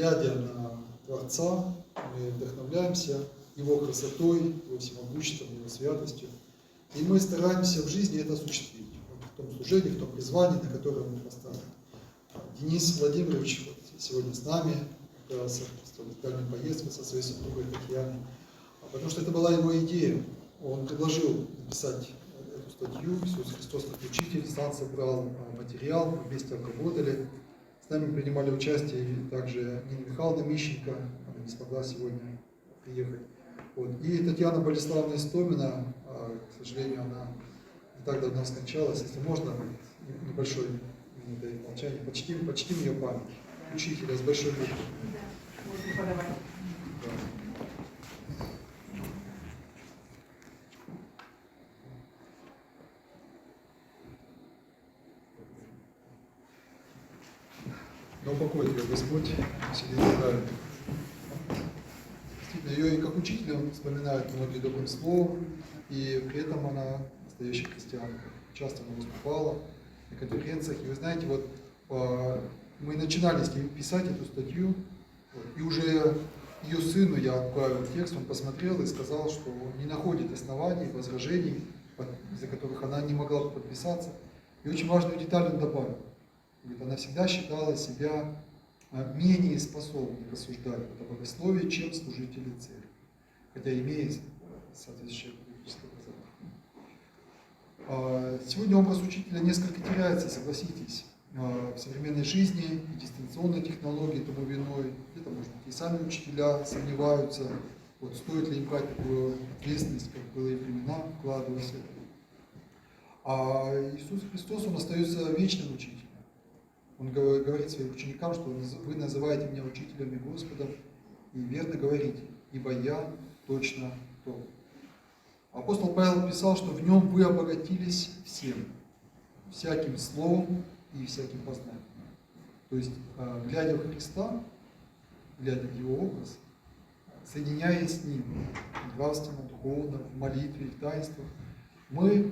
глядя на Творца, мы вдохновляемся Его красотой, Его всемогуществом, Его святостью. И мы стараемся в жизни это осуществить, в том служении, в том призвании, на которое мы поставлены. Денис Владимирович вот сегодня с нами, как раз в дальнюю поездку со своей супругой Татьяной, потому что это была его идея. Он предложил написать эту статью «Иисус Христос как учитель», сам собрал материал, мы вместе обработали. С нами принимали участие также Нина Михайловна Мищенко, она не смогла сегодня приехать. Вот. И Татьяна Болеславовна Истомина, к сожалению, она не так давно скончалась. Если можно, небольшой минутой молчания, почтим ее память. Учителя с большой буквы. Да. Да упокоит ее Господь, сидит правильно. Действительно, ее и как учителя вспоминают многие добрым словом, и при этом она настоящая христианка. Часто она выступала на конференциях. И вы знаете, вот мы начинали с ней писать эту статью, и уже ее сыну я отправил текст, он посмотрел и сказал, что он не находит оснований, возражений, из-за которых она не могла бы подписаться. И очень важную деталь он добавил. Говорит, она всегда считала себя менее способной рассуждать о богословии, чем служители церкви, хотя имеет соответствующее политическое образование. Сегодня образ учителя несколько теряется, согласитесь, в современной жизни, и дистанционные технологии тому виной, где-то, может быть, и сами учителя сомневаются, вот, стоит ли им брать такую ответственность, как в былые времена, вкладываясь в это. А Иисус Христос, Он остается вечным учителем. Он говорит своим ученикам, что вы называете меня учителем и Господом, и верно говорите, ибо я точно тот. Апостол Павел писал, что в нем вы обогатились всем, всяким словом и всяким познанием. То есть, глядя в Христа, глядя в Его образ, соединяясь с Ним нравственно, духовно, в молитве, в таинствах, мы,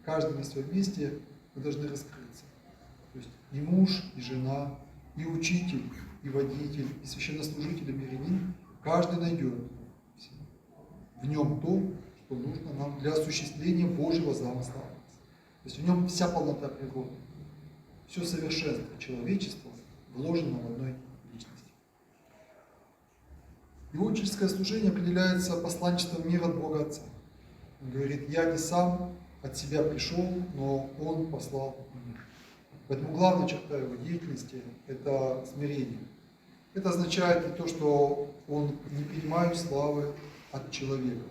каждый на своем месте, мы должны раскрыться. То есть и муж, и жена, и учитель, и водитель, и священнослужитель, и мирянин, каждый найдет в нем то, что нужно нам для осуществления Божьего замысла. То есть в нем вся полнота природы, все совершенство человечества вложено в одной личности. Его учительское служение определяется посланничеством мира от Бога Отца. Он говорит, я не сам от себя пришел, но Он послал меня. Поэтому главная черта его деятельности – это смирение. Это означает и то, что он не принимает славы от человека.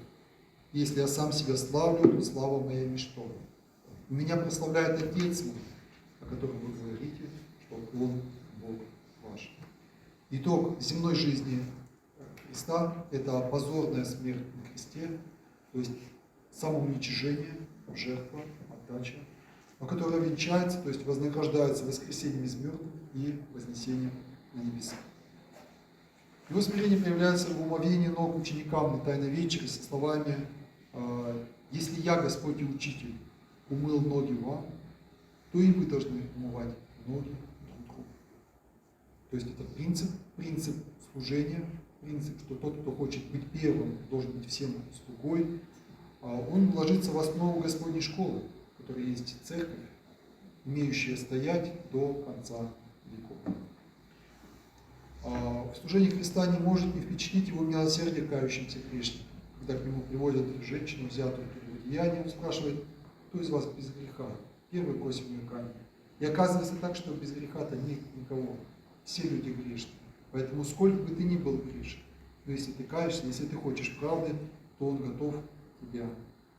Если я сам себя славлю, то слава моя ничто. Меня прославляет Отец мой, о котором вы говорите, что Он Бог ваш. Итог земной жизни Христа – это позорная смерть на кресте, то есть самоуничижение, жертва, отдача, но которая венчается, то есть вознаграждается воскресением из мертвых и вознесением на небеса. Его смирение проявляется в умовении ног ученикам на Тайной вечере со словами «Если я, Господь и Учитель, умыл ноги вам, то и вы должны умывать ноги друг другу». То есть это принцип служения, принцип, что тот, кто хочет быть первым, должен быть всем слугой. Он ложится в основу Господней школы, в которой есть церковь, имеющая стоять до конца веков. В служении Христа не может не впечатлить его милосердие кающимся грешникам. Когда к нему приводят женщину, взятую прелюбодеянием, он спрашивает, кто из вас без греха? Первый бросил в нее камень. И оказывается так, что без греха-то нет никого. Все люди грешны. Поэтому сколько бы ты ни был грешен, но если ты каешься, если ты хочешь правды, то он готов тебя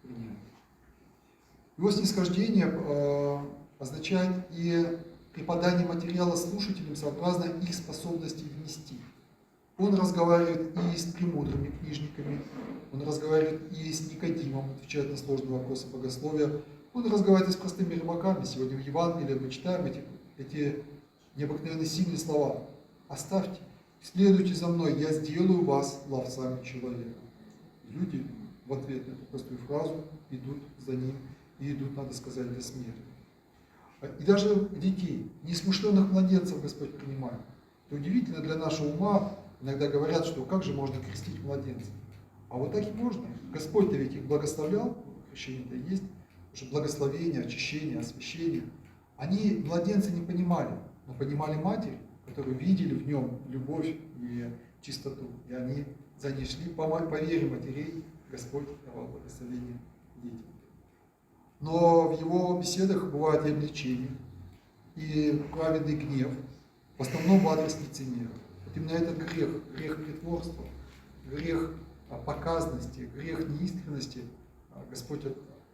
принять. Его снисхождение означает и преподание материала слушателям сообразно их способности внести. Он разговаривает и с премудрыми книжниками, он разговаривает и с Никодимом, отвечает на сложные вопросы богословия, он разговаривает и с простыми рыбаками. Сегодня в Евангелии мы читаем эти необыкновенно сильные слова. «Оставьте, следуйте за мной, я сделаю вас ловцами человека». Люди в ответ на эту простую фразу идут за ним, и идут, надо сказать, до смерти. И даже детей, несмышленных младенцев Господь принимает. То Это удивительно для нашего ума. Иногда говорят, что как же можно крестить младенцев? А вот так и можно. Господь-то ведь их благословлял, крещение-то есть, потому что благословение, очищение, освящение. Они, младенцы, не понимали, но понимали матери, которые видели в нем любовь и чистоту. И они за ней шли, по вере матерей Господь давал благословение детям. Но в его беседах бывает и обличение, и праведный гнев, в основном в адрес лицемера. Вот именно этот грех, грех притворства, грех показности, грех неискренности Господь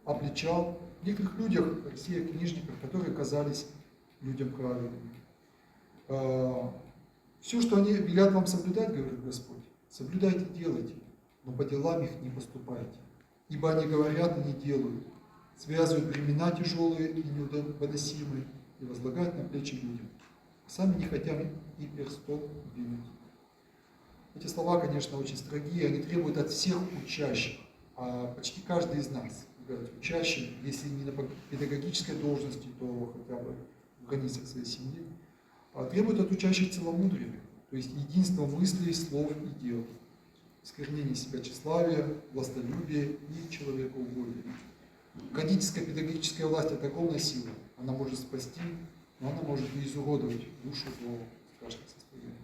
обличал в некоторых людях, фарисеях, книжниках, которые казались людям праведными. Все, что они велят вам соблюдать, говорит Господь, соблюдайте, делайте, но по делам их не поступайте. Ибо они говорят и не делают, связывают бремена тяжелые и невыносимые и возлагают на плечи людям. Сами не хотят и перстом двинуть. Эти слова, конечно, очень строгие, они требуют от всех учащих, а почти каждый из нас, учащий, если не на педагогической должности, то хотя бы в границах своей семьи, требует от учащих целомудрия, то есть единства мыслей, слов и дел, искоренения себя тщеславия, властолюбия и человекоугодия. Родительская педагогическая власть – это огромная сила, она может спасти, но она может и изуродовать душу до страшных состояний.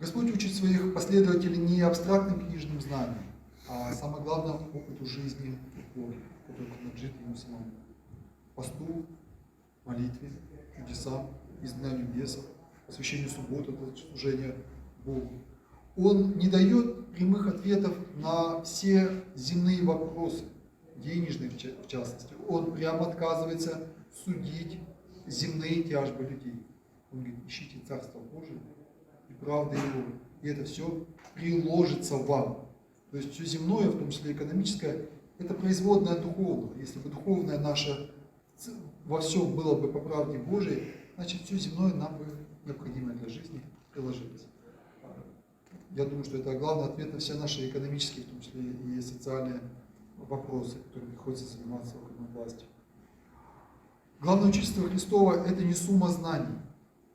Господь учит своих последователей не абстрактным книжным знаниям, а самое главное – опыту жизни в Боге, который принадлежит Ему самому. Посту, молитве, чудесам, изгнанию бесов, посвящению субботы, служения Богу. Он не дает прямых ответов на все земные вопросы, денежные в частности. Он прямо отказывается судить земные тяжбы людей. Он говорит, ищите Царство Божие и правды Его, и это все приложится вам. То есть все земное, в том числе экономическое, это производное духовного. Если бы духовное наше во всем было бы по правде Божией, значит все земное нам бы необходимое для жизни приложилось. Я думаю, что это главный ответ на все наши экономические, в том числе и социальные вопросы, которыми приходится заниматься вокруг власти. Главное учительство Христова – это не сумма знаний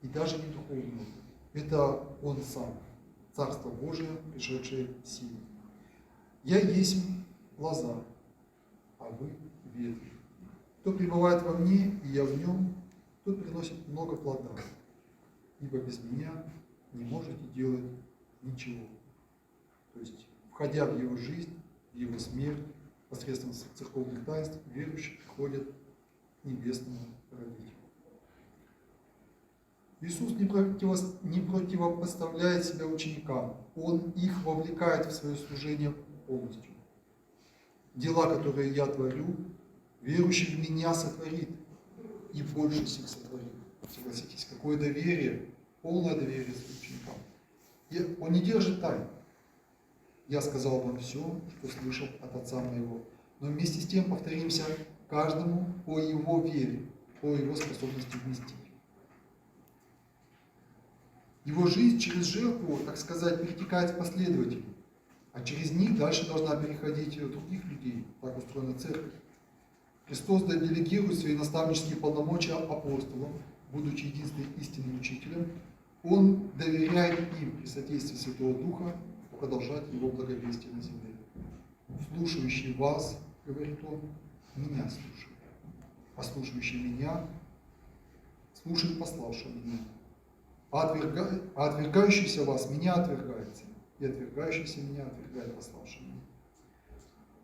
и даже не духовное. Это Он сам, Царство Божие, пришедшее в силу. Я есть лоза, а вы ветви. Кто пребывает во мне, и я в нем, тот приносит много плода, ибо без меня не можете делать ничего. То есть, входя в его жизнь, в его смерть, посредством церковных таинств, верующие приходят к небесному родителю. Иисус не противопоставляет себя ученикам, Он их вовлекает в свое служение полностью. Дела, которые я творю, верующий в меня сотворит, и больше всех сотворит. Согласитесь, какое доверие, полное доверие своим ученикам. Он не держит тайн. Я сказал вам все, что слышал от Отца моего. Но вместе с тем повторимся каждому по его вере, по его способности вместить. Его жизнь через жертву, так сказать, перетекает в последователей, а через них дальше должна переходить в других людей. Так устроена церковь. Христос делегирует свои наставнические полномочия апостолам, будучи единственным истинным учителем. Он доверяет им при содействии Святого Духа продолжать его благовестие на земле. Слушающий вас, говорит он, меня слушает. А слушающий меня слушает пославшего меня. А отвергающийся вас меня отвергается, и отвергающийся меня отвергает пославшего меня.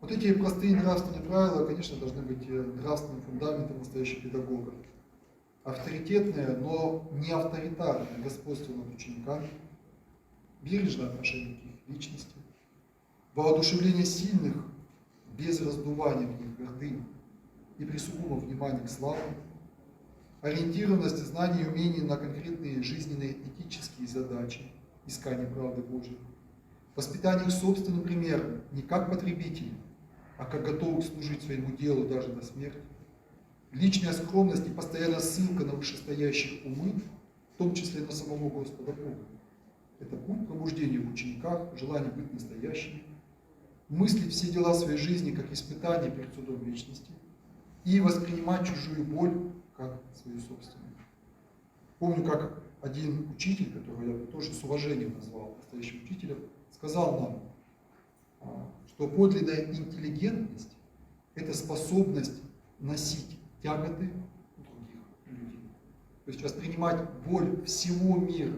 Вот эти простые нравственные правила, конечно, должны быть нравственным фундаментом настоящего педагога. Авторитетное, но не авторитарное господство над учениками, бережное отношение к их личности, воодушевление сильных, без раздувания в них гордынь и присугубого внимания к славам, ориентированность знаний и умений на конкретные жизненные этические задачи, искание правды Божьей, воспитание их собственным примером, не как потребителей, а как готовых служить своему делу даже до смерти, личная скромность и постоянная ссылка на вышестоящих умы, в том числе на самого Господа Бога. Это путь пробуждения в учениках, желание быть настоящими, мыслить все дела своей жизни как испытание перед судом вечности и воспринимать чужую боль как свою собственную. Помню, как один учитель, которого я тоже с уважением назвал настоящим учителем, сказал нам, что подлинная интеллигентность – это способность носить тяготы других людей. То есть воспринимать боль всего мира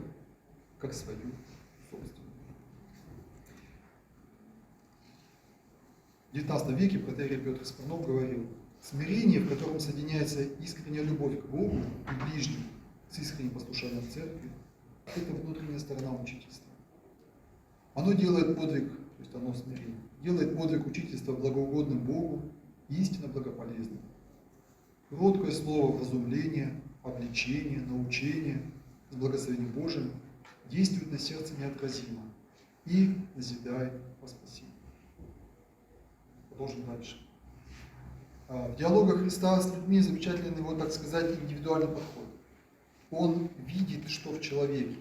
как свою собственную. В XIX веке протоиерей Петр Спирнов говорил: смирение, в котором соединяется искренняя любовь к Богу и ближнему с искренним послушанием церкви, это внутренняя сторона учительства. Оно делает подвиг, то есть оно смирение, делает подвиг учительства благоугодным Богу и истинно благополезным. Кроткое слово вразумления, обличения, научения с благословением Божиим действует на сердце неотразимо и назидает во спасении. Продолжим дальше. В диалогах Христа с людьми замечателен его, так сказать, индивидуальный подход. Он видит, что в человеке.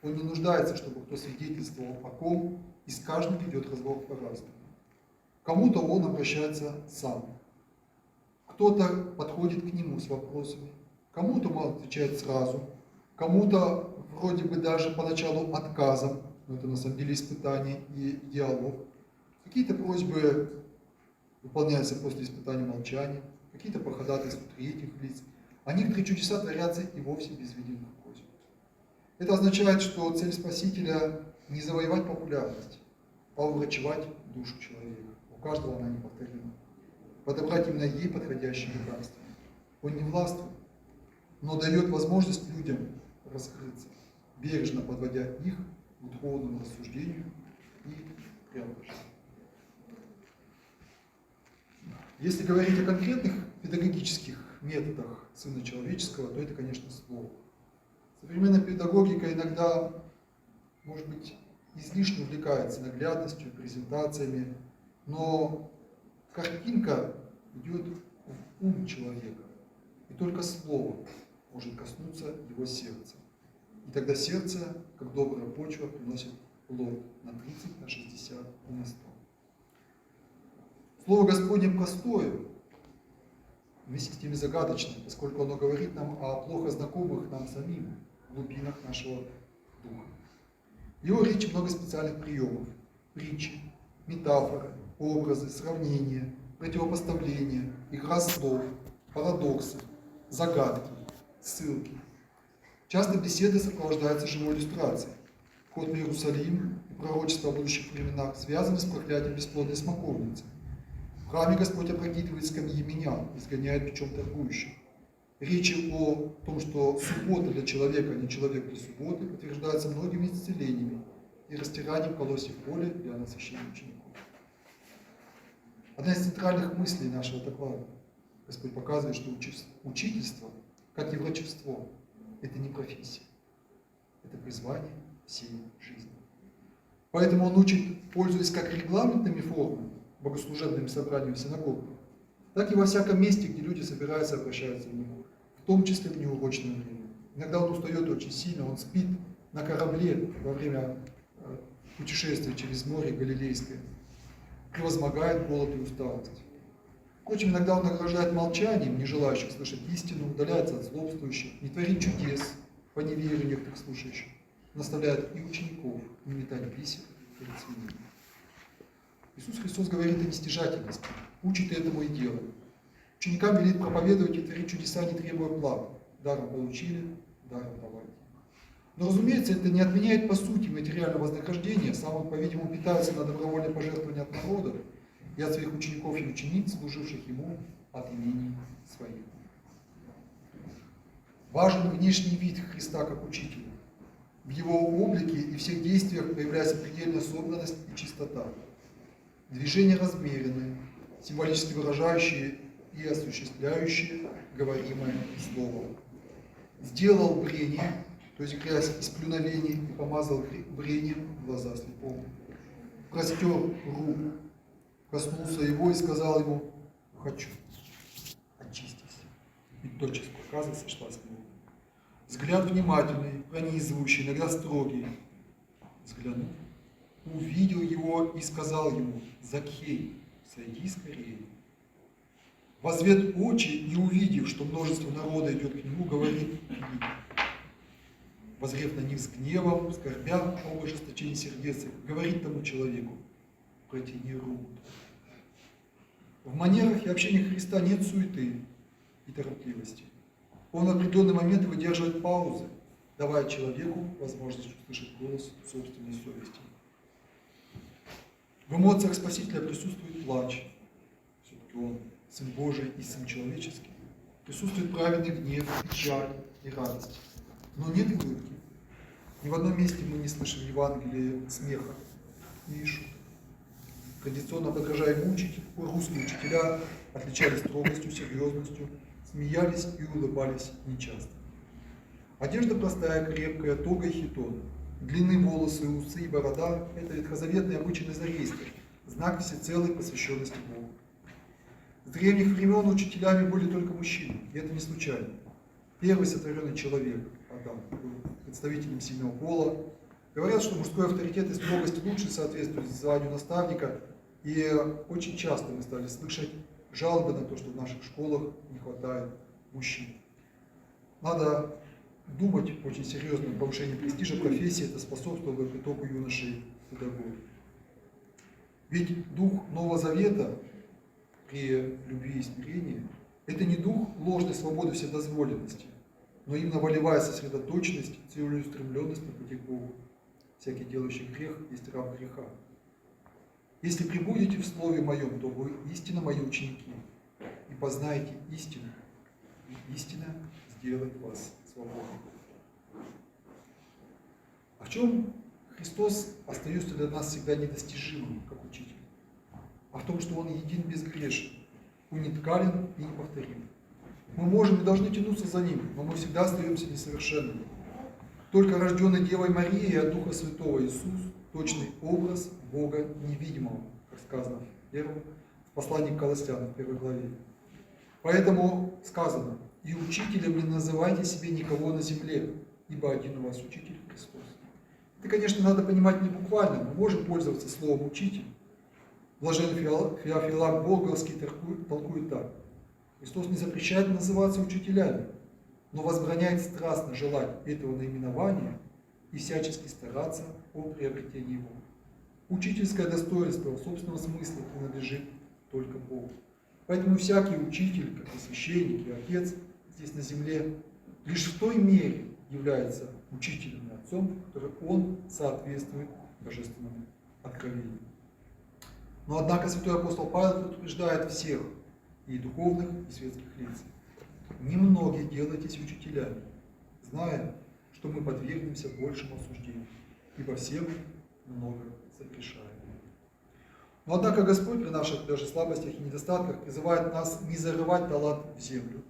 Он не нуждается, чтобы кто свидетельствовал о ком, и с каждым ведет разговор по-разному. Кому-то он обращается сам. Кто-то подходит к нему с вопросами, кому-то он отвечает сразу, кому-то вроде бы даже поначалу отказом, но это на самом деле испытание и диалог. Какие-то просьбы выполняются после испытания молчанием, какие-то по ходатайству третьих лиц, а некоторые чудеса творятся и вовсе без видимых просьб. Это означает, что цель Спасителя не завоевать популярность, а уврачевать душу человека. У каждого она неповторима. Подобрать именно ей подходящие лекарства. Он не властвует, но дает возможность людям раскрыться, бережно подводя их к духовному рассуждению и преображению. Если говорить о конкретных педагогических методах Сына Человеческого, то это, конечно, слово. Современная педагогика иногда, может быть, излишне увлекается наглядностью, презентациями, но картинка идет в ум человека, и только слово может коснуться его сердца. И тогда сердце, как добрая почва, приносит плод на 30, на 60 и на 100. Слово Господне простое, вместе с тем загадочное, поскольку оно говорит нам о плохо знакомых нам самим глубинах нашего духа. В его речи много специальных приемов: притчи, метафоры, образы, сравнения, противопоставления, игра слов, парадоксы, загадки, ссылки. Часто беседы сопровождаются живой иллюстрацией. Вход в Иерусалим и пророчество о будущих временах связаны с проклятием бесплодной смоковницы. В храме Господь опрокидывает скамьи менян, изгоняет мечом торгующих. Речи о том, что суббота для человека, а не человек для субботы, подтверждаются многими исцелениями и растиранием колосьев поля для насыщения учеников. Одна из центральных мыслей нашего доклада: Господь показывает, что учительство, как и врачевство, это не профессия, это призвание всей жизни. Поэтому он учит, пользуясь как регламентными формами, богослужебными собраниями в синагогах, так и во всяком месте, где люди собираются и обращаются к нему, в том числе в неурочное время. Иногда он устает очень сильно, он спит на корабле во время путешествия через море Галилейское, превозмогает голод и усталость. Впрочем, иногда он награждает молчанием, не желающих слышать истину, удаляется от злобствующих, не творит чудес по неверию некоторых слушающих, наставляет и учеников не метать бисер перед свиньями. Иисус Христос говорит о нестяжательности, учит этому и делает. Ученикам велит проповедовать и творить чудеса, не требуя платы. Даром получили, даром давайте. Но, разумеется, это не отменяет по сути материального вознаграждения. Сам он, по-видимому, питается на добровольное пожертвование от народа и от своих учеников и учениц, служивших ему от имений своих. Важен внешний вид Христа как учителя. В его облике и всех действиях появляется предельная собранность и чистота. Движения размеренные, символически выражающие и осуществляющие говоримое слово. Сделал брение, то есть грязь из плюновений, и помазал брением глаза слепому. Простер руку, коснулся его и сказал ему: хочу, очистись. И тотчас проказа сошла с него. Взгляд внимательный, пронизывающий, иногда строгий. Взглянув, увидел его и сказал ему: Закхей, сойди скорее. В ответ очи, и увидев, что множество народа идет к нему, говорит: воззрев на них с гневом, скорбя об ожесточении сердец, говорит тому человеку: протяни руку. В манерах и общении Христа нет суеты и торопливости. Он в определенный момент выдерживает паузы, давая человеку возможность услышать голос собственной совести. В эмоциях Спасителя присутствует плач. Все-таки Он Сын Божий и Сын человеческий. Присутствует праведный гнев, печаль и радость. Но нет улыбки. Ни в одном месте мы не слышим в Евангелии смеха и шуток. Традиционно подражаемые русские учителя отличались строгостью, серьезностью, смеялись и улыбались нечасто. Одежда простая, крепкая, тога и хитон. Длинные волосы, усы и борода – это ветхозаветный обычай назарейских, знак всецелой посвященности Богу. С древних времен учителями были только мужчины, и это не случайно. Первый сотворенный человек, Адам, был представителем сильного пола. Говорят, что мужской авторитет и строгость лучше соответствуют званию наставника, и очень часто мы стали слышать жалобы на то, что в наших школах не хватает мужчин. Надо думать очень серьезно о повышении престижа профессии, это способствовало бы притоку юношей педагогов. Ведь дух Нового Завета при любви и смирении – это не дух ложной свободы вседозволенности, но именно волевая сосредоточенность, целеустремленность на пути к Богу. Всякий делающий грех есть раб греха. Если пребудете в Слове Моем, то вы истинно Мои ученики, и познаете истину, и истина сделает вас свободным. А в чем Христос остается для нас всегда недостижимым, как учитель? А в том, что Он един безгрешен, униткален и неповторим. Мы можем и должны тянуться за Ним, но мы всегда остаемся несовершенными. Только рожденный Девой Марией от Духа Святого Иисус – точный образ Бога невидимого, как сказано в послании к Колоссянам, в 1 главе. Поэтому сказано: «И учителем не называйте себе никого на земле, ибо один у вас учитель Христос». Это, конечно, надо понимать не буквально, мы можем пользоваться словом «учитель». Блаженный Феофилак Болгарский толкует так: Христос не запрещает называться учителями, но возбраняет страстно желать этого наименования и всячески стараться о приобретении его. Учительское достоинство в собственном смысле принадлежит только Богу. Поэтому всякий учитель, как и священник, и отец здесь на земле, лишь в той мере является учителем и отцом, в которой он соответствует божественному откровению. Но однако святой апостол Павел предупреждает всех, и духовных, и светских лиц: немногие делайтесь учителями, зная, что мы подвергнемся большему осуждению, ибо всем много согрешаем. Но однако Господь при наших даже слабостях и недостатках призывает нас не зарывать талант в землю,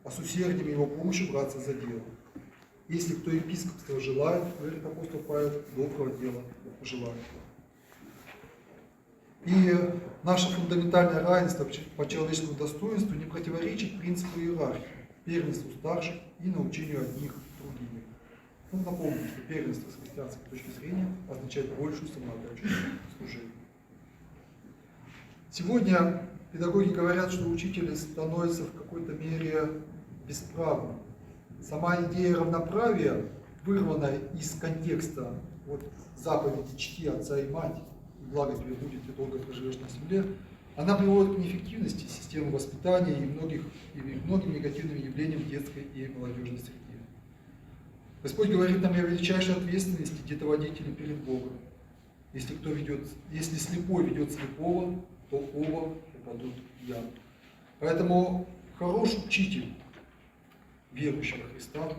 а с усердием его помощью браться за дело. Если кто епископство желает, говорит апостол Павел, доброго дела желает. И наше фундаментальное равенство по человеческому достоинству не противоречит принципу иерархии, первенству старших и научению одних другими. Ну, напомню, что первенство с христианской точки зрения означает большую самоотдачу служению. Сегодня педагоги говорят, что учитель становится в какой-то мере бесправным. Сама идея равноправия, вырванная из контекста заповеди «Чти отца и мать, и благо тебе будет, и долго проживешь на земле», она приводит к неэффективности системы воспитания и многим негативным явлениям в детской и молодежной среде. Господь говорит нам о величайшей ответственности детоводителя перед Богом. Если слепой ведет слепого, то оба упадут в яму. Поэтому хороший учитель, верующий во Христа,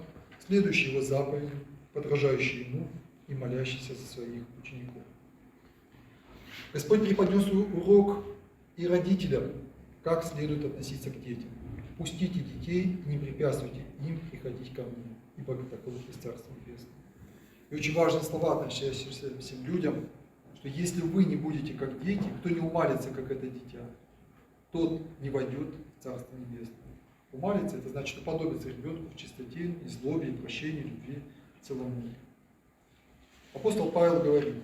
следующий его заповедям, подражающий ему и молящийся за своих учеников. Господь преподнес урок и родителям, как следует относиться к детям. Пустите детей, не препятствуйте им приходить ко мне, ибо таково есть Царство Небесное. И очень важные слова, относящиеся ко всем людям, что если вы не будете как дети, кто не умалится, как это дитя, тот не войдет в Царство Небесное. Умалиться — это значит уподобиться ребенку в чистоте, и злобе, и прощении, любви, целомудрии. Апостол Павел говорит: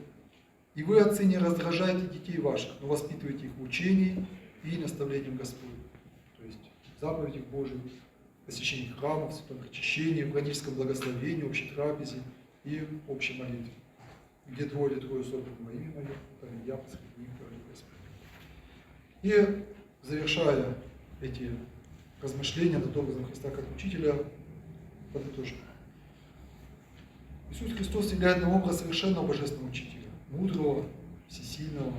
«И вы, отцы, не раздражайте детей ваших, но воспитывайте их в учении и наставлением Господнем». То есть в заповедях Божьих, посещении храмов, святом причащении, евангельском благословении, общей трапезе и общей молитве. Где двое или трое собраны во имя Мое, там и я посреди них, говорит Господь. И завершая эти размышления над образом Христа как учителя, подытожим. Иисус Христос являет нам образ совершенного божественного учителя, мудрого, всесильного,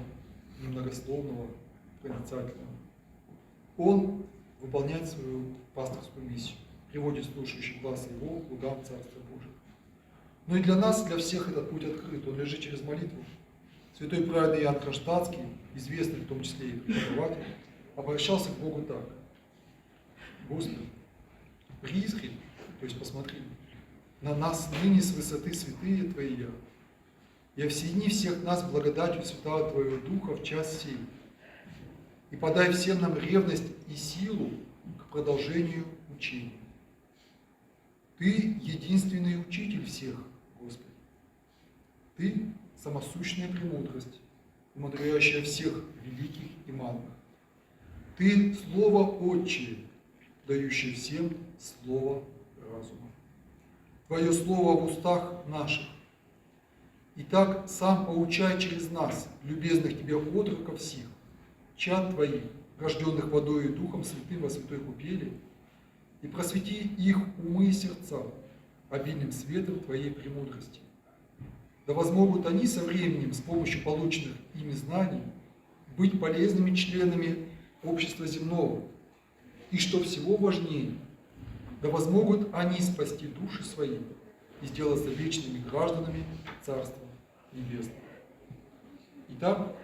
немногословного, проницательного. Он выполняет свою пасторскую миссию, приводит слушающих глаз Его к лугам Царства Божьего. Но и для нас, для всех этот путь открыт, он лежит через молитву. Святой праведный Иоанн Кронштадтский, известный в том числе и преподаватель, обращался к Богу так: Господи, призри, то есть посмотри, на нас ныне с высоты святые Твои, и осени всех нас благодатью Святого Твоего Духа в час сей, и подай всем нам ревность и силу к продолжению учения. Ты единственный учитель всех, Господи. Ты самосущная премудрость, умудряющая всех великих и малых. Ты Слово Отчее, дающее всем слово разума. Твое Слово в устах наших. Итак, сам поучай через нас, любезных Тебе отроков всех, чад Твоих, рожденных водой и Духом Святым во святой купели, и просвети их умы и сердца обильным светом Твоей премудрости. Да возмогут они со временем, с помощью полученных ими знаний, быть полезными членами общества земного, и что всего важнее, да возмогут они спасти души свои и сделаться вечными гражданами Царства Небесного. Итак,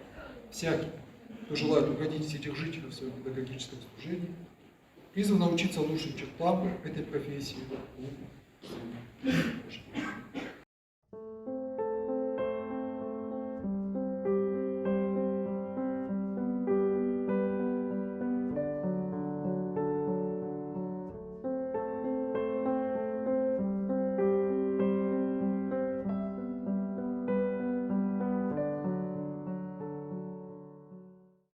всякий, кто желает угодить Вседержителю в своем педагогическом служении, призван научиться лучшим чертам этой профессии у Сына Божьего.